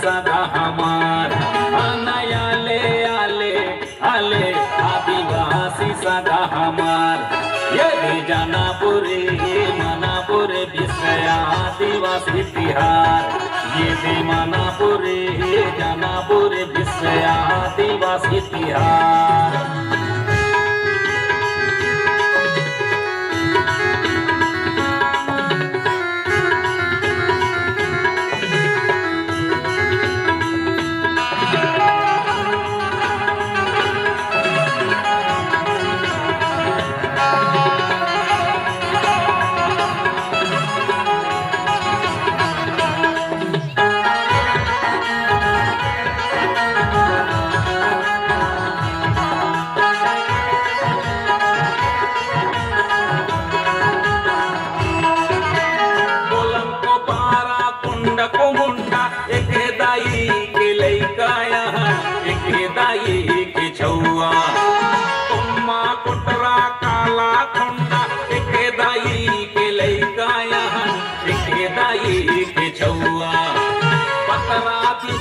सदा हमार आले आले आले आदिवासी सदा हमार ये जनापुरी मनापुरी विषय आदिवासी तिहार ये मनापुरी जनापुरी विषय आदिवासी तिहार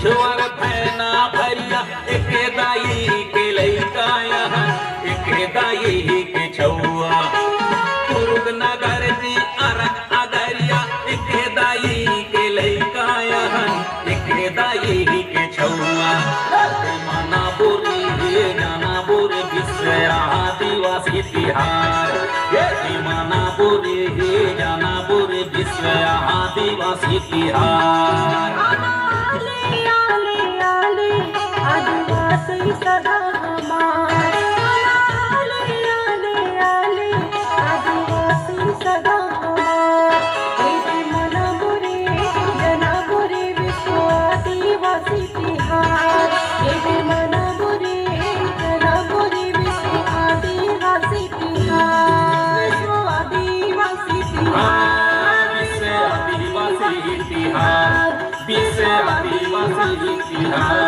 झुआर फैना भरिया एक दाई के लइका यहाँ एक दाई के छौआ कुरुग नगर जी अरक अगरिया एक दाई के लइका यहाँ एक दाई के छौआ मनापुरी जनापुरी विश्व आदिवासी तिहार ये मनापुरी जनापुरी विश्व आदिवासी तिहार आदिवासी सदा हमार आले आदिवासी सदा हमार मनापुरी जनापुरी विश्व आदिवासी तिहार ये मनापुरी जनापुरी विश्व आदिवासी तिहार विश्व आदिवासी तिहार विश्व आदिवासी तिहार विश्व आदिवासी तिहार